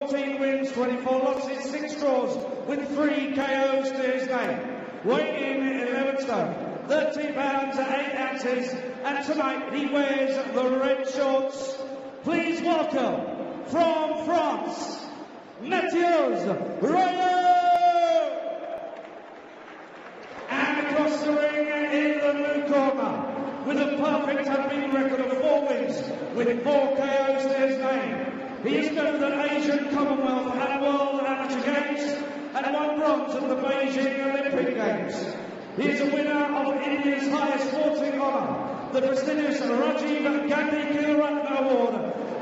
14 wins, 24 losses, 6 draws, with 3 KOs to his name. Weighing in 11 stone, 13 pounds and 8 ounces, and tonight he wears the red shorts. Please welcome, from France, Mathieu's Royer! And across the ring in the blue corner, with a perfect unbeaten record of 4 wins, with 4 KOs to his name. He is known for the Asian, Commonwealth and World Amateur Games, and 1 bronze at the Beijing Olympic Games. He is a winner of India's highest sporting honour, the prestigious Rajiv Gandhi Khel Ratna Award.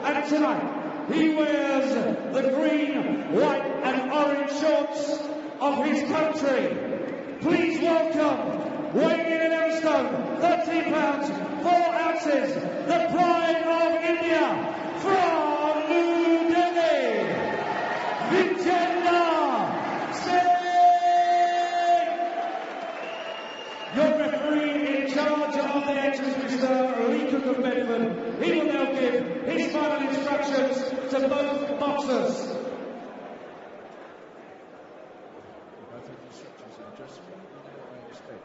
And tonight, he wears the green, white and orange shorts of his country. Please welcome, weighing in 11 stone, 13 pounds, 4 ounces, the pride of India, from New Delhi, Vijender. Your referee in charge of the action is Mr. Lee Cook of Bedford. He will now give his final instructions to both boxers.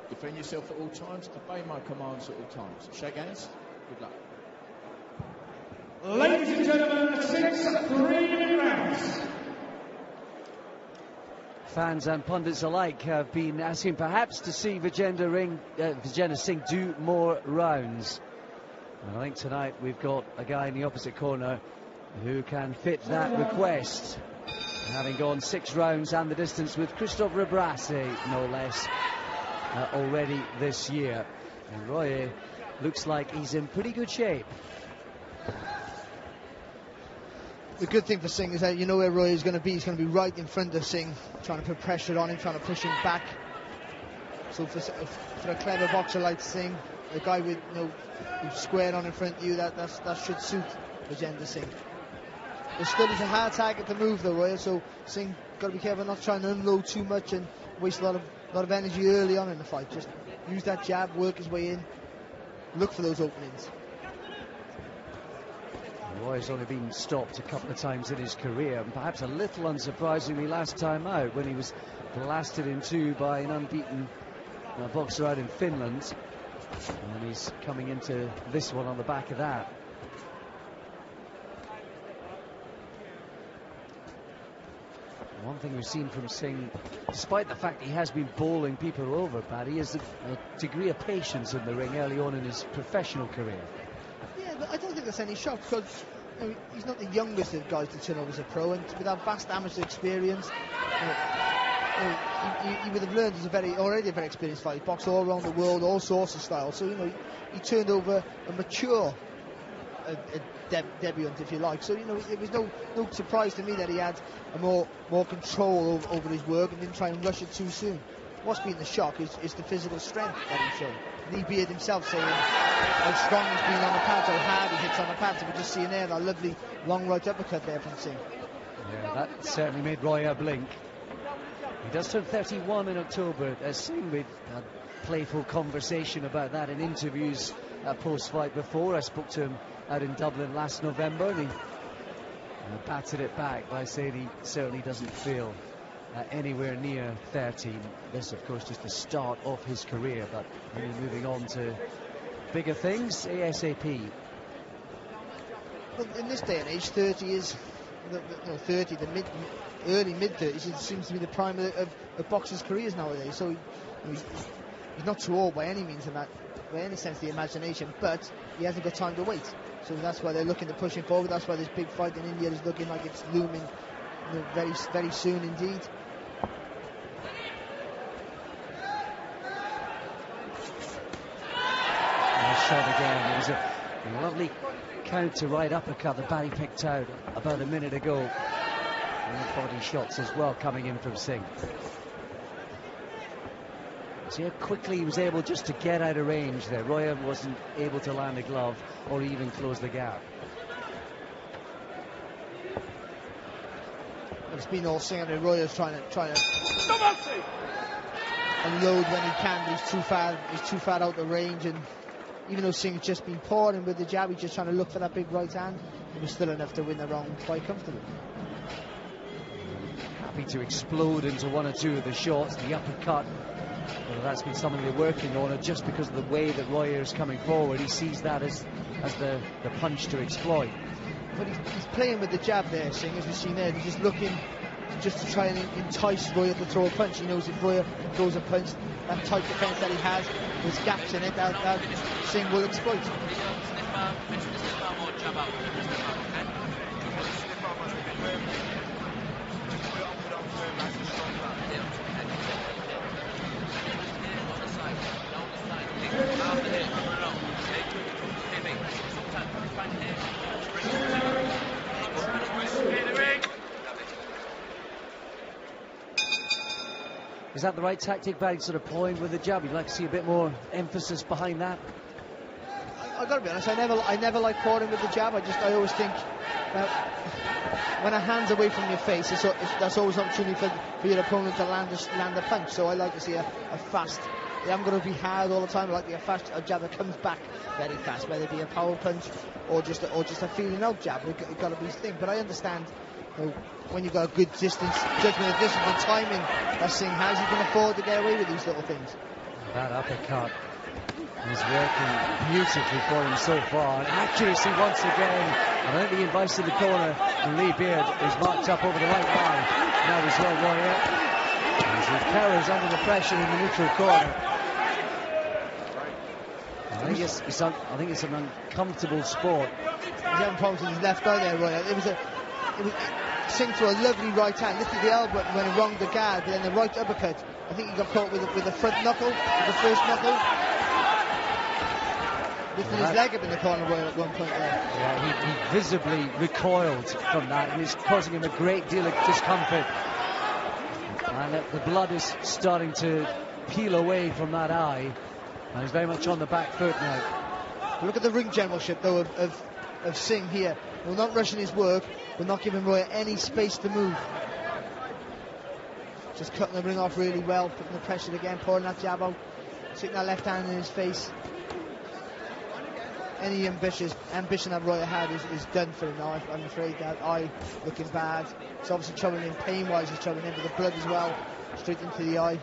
Defend yourself at all times, obey my commands at all times. Shake hands, good luck. Ladies and gentlemen, 6 3-minute rounds. Fans and pundits alike have been asking perhaps to see Vijender Singh do more rounds. And I think tonight we've got a guy in the opposite corner who can fit that request. Having gone 6 rounds and the distance with Christophe Rebrasse, no less, already this year. And Royer looks like he's in pretty good shape. The good thing for Singh is that you know where Roy is going to be. He's going to be right in front of Singh, trying to put pressure on him, trying to push him back. So for a clever boxer like Singh, a guy with who's squared on in front of you, that should suit Vijender Singh. But still, he's a hard target to move though, Roy. So Singh got to be careful not trying to unload too much and waste a lot of energy early on in the fight. Just use that jab, work his way in, look for those openings. Roy's only been stopped a couple of times in his career, and perhaps a little unsurprisingly last time out when he was blasted in 2 by an unbeaten boxer out in Finland, and he's coming into this one on the back of that. One thing we've seen from Singh, despite the fact he has been bowling people over, Paddy, is a degree of patience in the ring early on in his professional career. Yeah, but I don't think there's any shock because he's not the youngest of guys to turn over as a pro, and with that vast amateur experience, he would have learned as already a very experienced fighter. He boxed all around the world, all sorts of styles. So he turned over a mature debutant, if you like. So it was no surprise to me that he had a more control over his work and didn't try and rush it too soon. What's been the shock is the physical strength that he showed. Lee Beard himself saying how strong he's been on the pads, how hard he hits on the pads. We're just seeing there that lovely long right uppercut there from Singh. Yeah, that certainly made Royer blink. He does turn 31 in October. Singh, we've had playful conversation about that in interviews post-fight before. I spoke to him out in Dublin last November, and he batted it back by saying he certainly doesn't feel anywhere near 13. This, of course, just the start of his career, but really moving on to bigger things ASAP. Well, in this day and age, 30 is early mid 30s. It seems to be the prime of boxers' careers nowadays. So he's not too old by any means, by any sense of the imagination, but he hasn't got time to wait. So that's why they're looking to push him forward. That's why this big fight in India is looking like it's looming very, very soon indeed. Nice shot again. It was a lovely counter right uppercut that Barry picked out about a minute ago. And body shots as well coming in from Singh. See how quickly he was able just to get out of range there. Royer wasn't able to land a glove or even close the gap. It's been all Singh and Royer's trying to unload when he can, but he's too far out of range, and even though Singh's just been pouring with the jab, he's just trying to look for that big right hand. It was still enough to win the round quite comfortably. happy to explode into one or two of the shots. The uppercut, whether that's been something they're working on, or just because of the way that Roya is coming forward, he sees that as the punch to exploit. But he's playing with the jab there, Singh, as we've seen there. He's just looking just to try and entice Roya to throw a punch. He knows if Roya throws a punch, that tight defence that he has, there's gaps in it that Singh will exploit. Is that the right tactic, Barry, sort of playing with the jab? You'd like to see a bit more emphasis behind that? I've got to be honest, I never like pouring with the jab. I always think that when a hand's away from your face, that's always an opportunity for your opponent to land a punch. So I like to see a fast. They haven't got to be hard all the time. I like to see a jab that comes back very fast, whether it be a power punch or just a feeling out jab. It's got to be his thing. But I understand, you know, when you've got a good distance, judgment of distance and timing that Singh has, you can afford to get away with these little things. That uppercut is working beautifully for him so far. And accuracy once again. And I think the advice in the corner from Lee Beard is marked up over the right eye. Now as well, Roya, as he carries under the pressure in the neutral corner. I think it's an uncomfortable sport. He's having problems with his left eye there, Roya. It was Singh threw a lovely right hand, lifted the elbow and went around the guard, but then the right uppercut, I think he got caught with the front knuckle, with the first knuckle. Lifted his leg up in the corner, Roya, at one point there. Yeah, he visibly recoiled from that, and it's causing him a great deal of discomfort. And the blood is starting to peel away from that eye, and he's very much on the back foot now. Look at the ring generalship, though, of Singh here. We're not rushing his work. We're not giving Roya any space to move. Just cutting the ring off really well, putting the pressure again, pouring that jab out, sticking that left hand in his face. Any ambition that Roya had is done for him now. I'm afraid that eye looking bad. It's obviously troubling him pain-wise. He's troubling him with the blood as well, straight into the eye.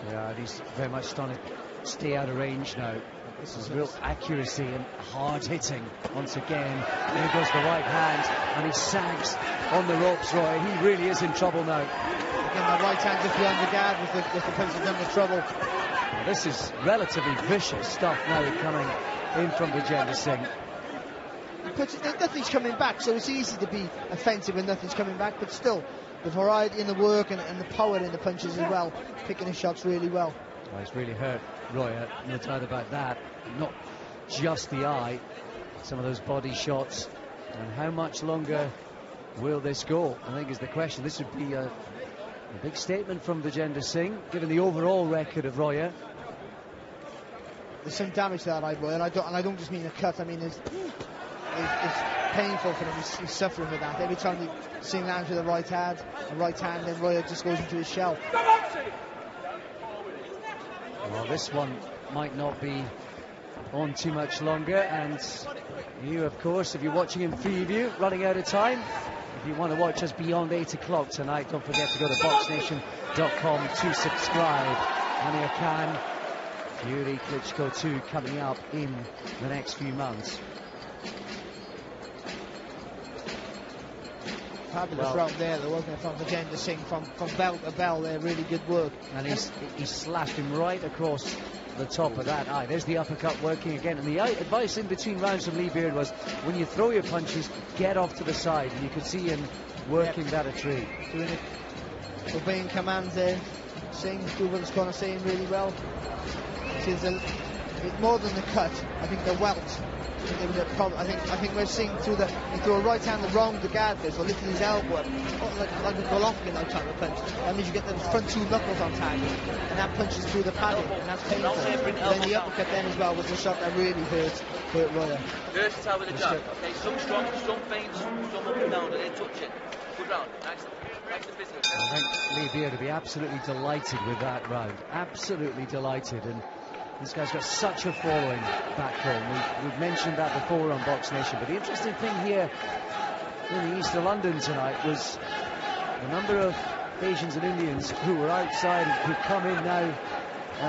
Yeah, and he's very much starting to stay out of range now. This is real accuracy and hard hitting once again. There goes the right hand, and he sags on the ropes, Roy. He really is in trouble now. Again, the right hand just behind the guard with the punch has done the trouble. Well, this is relatively vicious stuff now coming in from Vijender Singh. Nothing's coming back, so it's easy to be offensive when nothing's coming back, but still, the variety in the work and the power in the punches as well, picking his shots really well. Well, he's really hurt Roya, no doubt about that. Not just the eye, some of those body shots. And how much longer will this go, I think, is the question. This would be a big statement from Vijender Singh, given the overall record of Roya. There's some damage to that eye, Roya, and I don't just mean a cut. I mean it's painful for him. He's suffering with that. Every time Singh lands with a right hand, then Roya just goes into his shell. Well, this one might not be on too much longer, and you, of course, if you're watching in Freeview, running out of time. If you want to watch us beyond 8 o'clock tonight, don't forget to go to boxnation.com to subscribe. Amir Khan, Yuri Klitschko 2 coming up in the next few months. Fabulous round there, wasn't it, from Vijender Singh, from bell to bell there, really good work. And he slashed him right across the top of that eye. There's the uppercut working again, and the advice in between rounds from Lee Beard was, when you throw your punches, get off to the side, and you could see him working that a treat. Doing it, obeying commands there. Singh, do what it's going to say really well. It's more than the cut, I think the welt. I think we're seeing through he threw a right hand around the guard there, so lifting his elbow up, like a Golovkin now trying to punch. That means you get the front two knuckles on target, and that punches through the padding, and that's painful. And then the uppercut then as well was the shot that really hurt Roya. Versatile with the jab. Okay, some strong, some feints, some up and down, and then touch it. Good round. Nice business. I think Lee Beard would be absolutely delighted with that round. Absolutely delighted. And this guy's got such a following back home. We've mentioned that before on Box Nation, but the interesting thing here in the east of London tonight was the number of Asians and Indians who were outside, who've come in now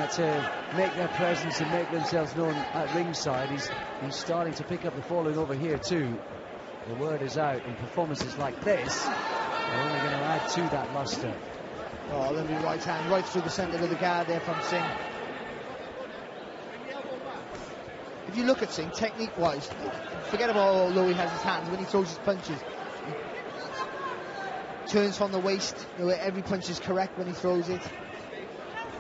to make their presence and make themselves known at ringside, he's starting to pick up the following over here too. The word is out, and performances like this are only going to add to that lustre. Oh, lovely right hand right through the centre of the guard there from Singh. If you look at Singh, technique-wise, forget about how low he has his hands. When he throws his punches, he turns from the waist. You know, every punch is correct when he throws it.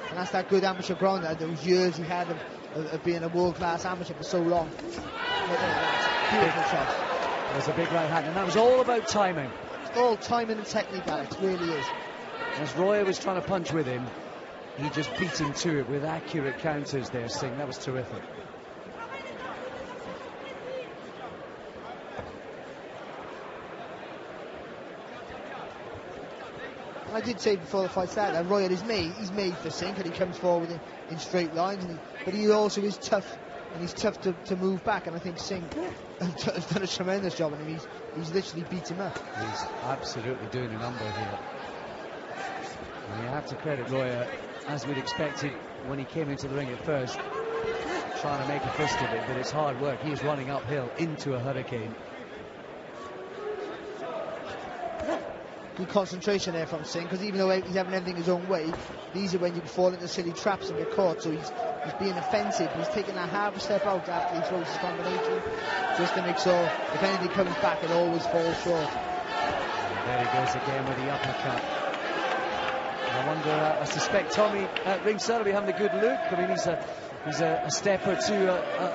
And that's that good amateur grounder. Those years he had of being a world-class amateur for so long. Beautiful shot. It was a big right hand, and that was all about timing. It's all timing and technique, Alex, it really is. As Roya was trying to punch with him, he just beat him to it with accurate counters there, Singh. That was terrific. I did say before the fight started that Roya is made. He's made for Singh, and he comes forward in straight lines, but he also is tough, and he's tough to move back. And I think Singh has done a tremendous job, and he's literally beat him up. He's absolutely doing a number here. And you have to credit Roya, as we'd expected when he came into the ring at first, trying to make a fist of it, but it's hard work. He's running uphill into a hurricane. Good concentration there from Singh, because even though he's having everything his own way, these are when you can fall into silly traps and get caught. So he's being offensive. He's taking a half a step out after he throws his combination, just to make sure if anything comes back, it always falls short. And there he goes again with the uppercut. I wonder, I suspect Tommy at ringside will be having a good look. I mean, he's a step or two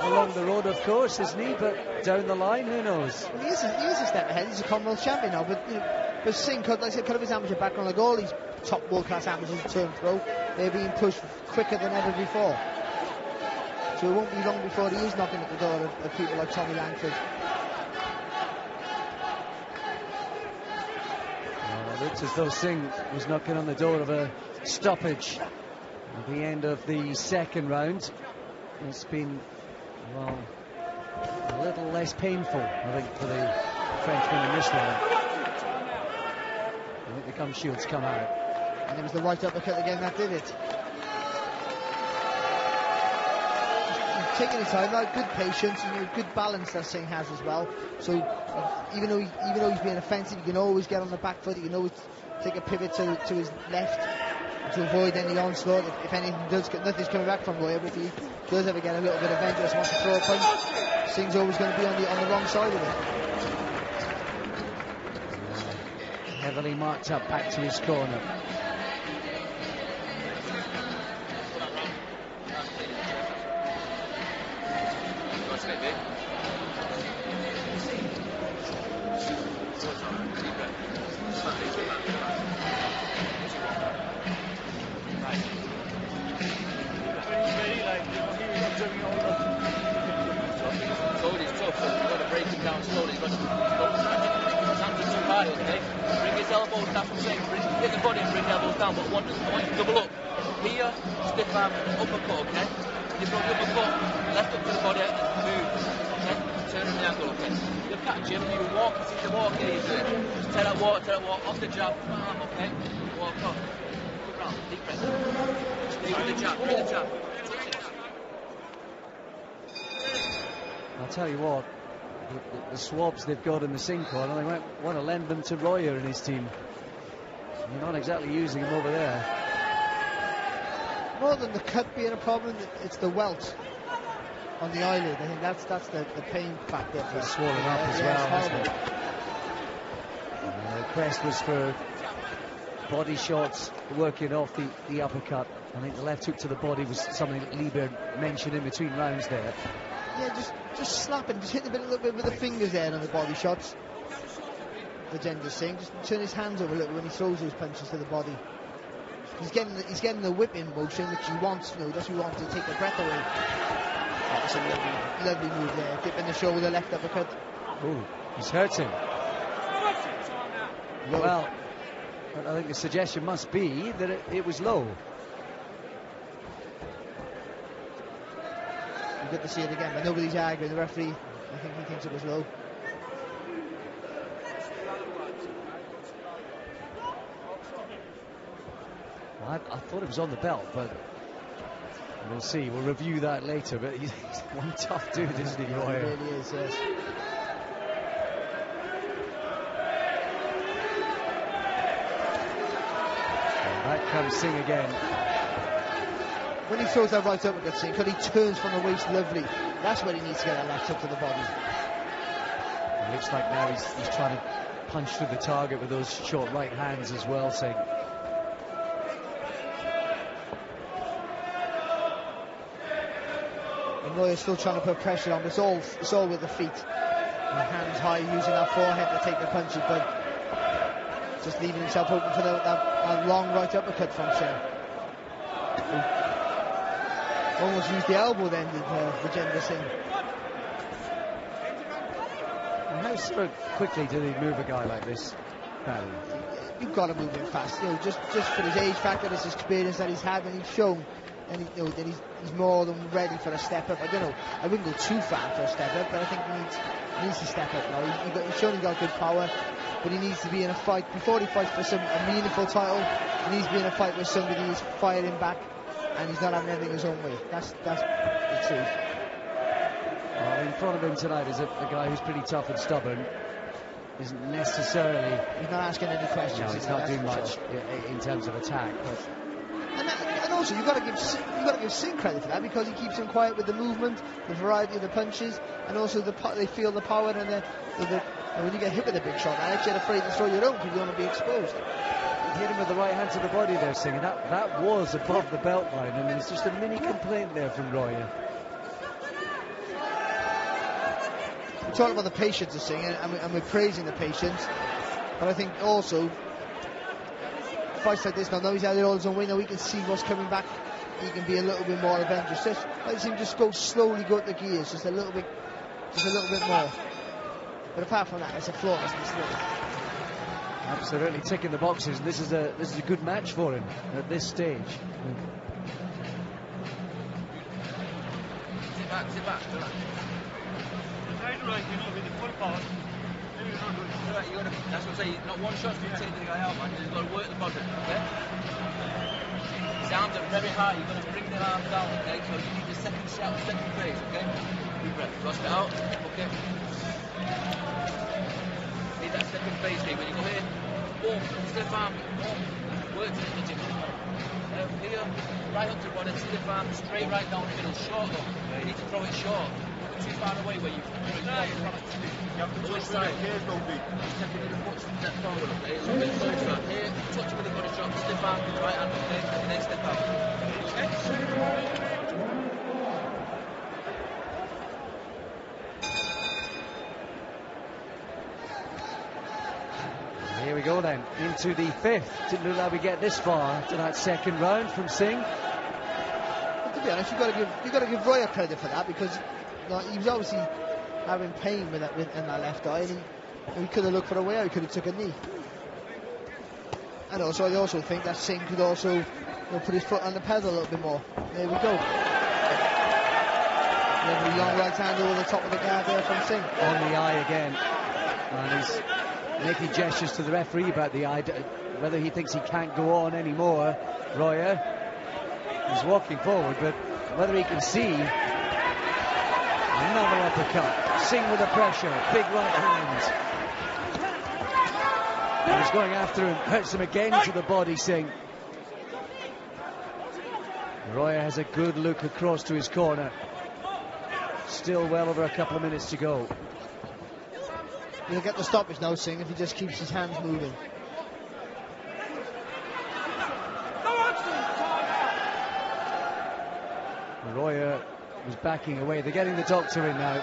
along the road, of course, isn't he? But down the line, who knows? Well, he is a step ahead. He's a Commonwealth champion now, but but Singh, like I said, could have his amateur background, like all these top world-class amateurs who turn pro. They're being pushed quicker than ever before. So it won't be long before he is knocking at the door of people like Tommy Langford. Well, it looks as though Singh was knocking on the door of a stoppage at the end of the second round. It's been, well, a little less painful, I think, for the Frenchman in this round. I think the gum shields come out. And it was the right uppercut again that did it. He's taking his time, like good patience and good balance that Singh has as well. So even though he's being offensive, he can always get on the back foot. He can always take a pivot to his left to avoid any onslaught. If anything does, nothing's coming back from Roya, but if he does ever get a little bit adventurous, wants to throw a punch, Singh's always going to be on the wrong side of it. Heavily marked up back to his corner. But I want you to double up. Here, stiff arm, uppercut, okay? You throw the uppercut, left up to the body, and move, okay? Turn in the angle, okay? You'll catch him, you walk, you see the walk here, you do it. Just tear that walk, off the jab, okay? Walk up. Good round, deep breath. Stay with the jab, with the jab. I'll tell you what, the swabs they've got in the Singh corner, they might want to lend them to Roya and his team. You're not exactly using him over there. More than the cut being a problem, it's the welt on the eyelid. I think that's the pain factor. It's swollen up as well, hasn't it? The request was for body shots working off the uppercut. I think the left hook to the body was something that Lieber mentioned in between rounds there. Yeah, just slapping, just hitting a little bit with the fingers there on the body shots. Vijender Singh, just turn his hands over a little when he throws those punches to the body. He's getting the whipping motion, which he wants, you know, that's what he wants to take the breath away. That's a lovely move there, dipping the shoulder, left uppercut. Oh, he's hurting. Well, I think the suggestion must be that it was low. You get to see it again, but nobody's arguing. The referee, I think he thinks it was low. I thought it was on the belt, but we'll see. We'll review that later. But he's one tough dude, isn't he, Roya? He really is, yes. And back comes Singh again. When he throws that right uppercut, Singh, because he turns from the waist lovely, that's where he needs to get that left hook to the body. It looks like now he's trying to punch through the target with those short right hands as well, Singh. And Roya's still trying to put pressure on, but it's all with the feet. And hands high, using that forehead to take the punches, but just leaving himself open for that long right uppercut from Singh. Almost used the elbow then, did Vijender Singh. And how sort of quickly do they move a guy like this, Barry? You've got to move him fast, just for his age factor, his experience that he's had, and he's shown, and that he's more than ready for a step up. I don't know, I wouldn't go too far for a step up, but I think he needs to step up now. He's shown he's got good power, but he needs to be in a fight. Before he fights for a meaningful title, he needs to be in a fight where somebody is firing back, and he's not having everything his own way. That's the truth. Well, in front of him tonight is a guy who's pretty tough and stubborn. Isn't necessarily... He's not asking any questions. No, he's not doing much in terms of attack. But and also, you've got to give Singh credit for that, because he keeps him quiet with the movement, the variety of the punches, and also they feel the power and and when you get hit with a big shot, Alex, you're afraid to throw your own because you don't want to be exposed. he hit him with the right hand to the body there, Singh. That was above the belt line, and there's just a mini complaint there from Roya. We're talking about the patience of Singh, and we're praising the patience, but I think also fights like this now he's had it all his own way, now he can see what's coming back, he can be a little bit more adventurous. Let him just go slowly, go up the gears just a little bit more. But apart from that, it's a flawless display. Absolutely ticking the boxes, and this is a good match for him at this stage. Sit back, relax. That's what I'm saying, not one shot's going to take the guy out, man. You've got to work the body, okay? His arms are very high, you've got to bring the arms down, okay? So you need the second shot, second phase, okay? Deep breath, thrust it out, okay? Need that second phase, Steve. When you go here, boom, stiff arm, boom, work to the gym. Here, right up to the body, stiff arm, straight right down the middle, short though. You need to throw it short. Too far away where you have to touch side. Just take a little foot step forward, okay? A little bit closer. Here, touch with the body shot, stiff arm, right hand, okay? And then step out. Okay? Here we go then, into the fifth. Didn't look like we get this far to that second round from Singh. But to be honest, you've got to give Roya credit for that, because he was obviously having pain in that left eye, and he could have looked for a way out, he could have took a knee. And also, I also think that Singh could also put his foot on the pedal a little bit more. There we go. Lovely long right hand over the top of the guard there from Singh. On the eye again. And he's making gestures to the referee about the eye, whether he thinks he can't go on anymore. Roya, he's walking forward, but whether he can see. Another uppercut. Singh with the pressure. Big right hand. And he's going after him. Hurts him again to the body, Singh. Roya has a good look across to his corner. Still well over a couple of minutes to go. He'll get the stoppage now, Singh, if he just keeps his hands moving. Roya was backing away. They're getting the doctor in now.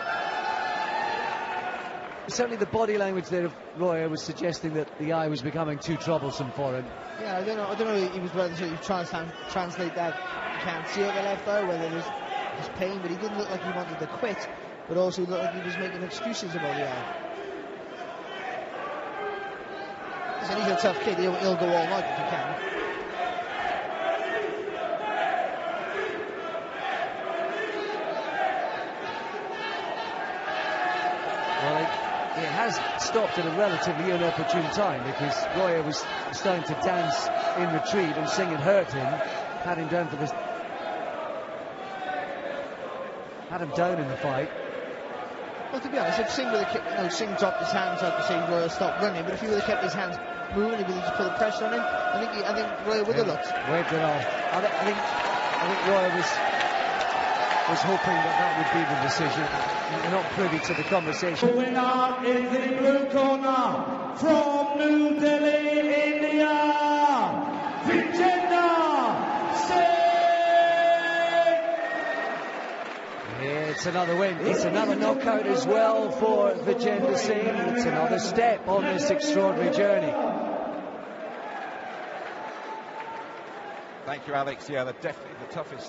Certainly the body language there of Roya was suggesting that the eye was becoming too troublesome for him. Yeah, I don't know if he was whether he translate that. You can't see out the left eye, whether there's pain, but he didn't look like he wanted to quit, but also looked like he was making excuses about the eye. So he's a tough kid, he'll go all night if he can. Well, it has stopped at a relatively inopportune time, because Roya was starting to dance in retreat and Singh had hurt him, had him down in the fight. Well, to be honest, if Singh would have kept, Singh dropped his hands out to say Roya stop running, but if he would have kept his hands moving, he would have just put the pressure on him. I think Roya would have looked. Waved it off. I think Roya was hoping that would be the decision. We're not privy to the conversation. The winner in the blue corner from New Delhi, India, Vijender. It's another win. It's another knockout as well for Vijender Singh. It's another step on this extraordinary journey. Thank you, Alex. Yeah, they're definitely the toughest.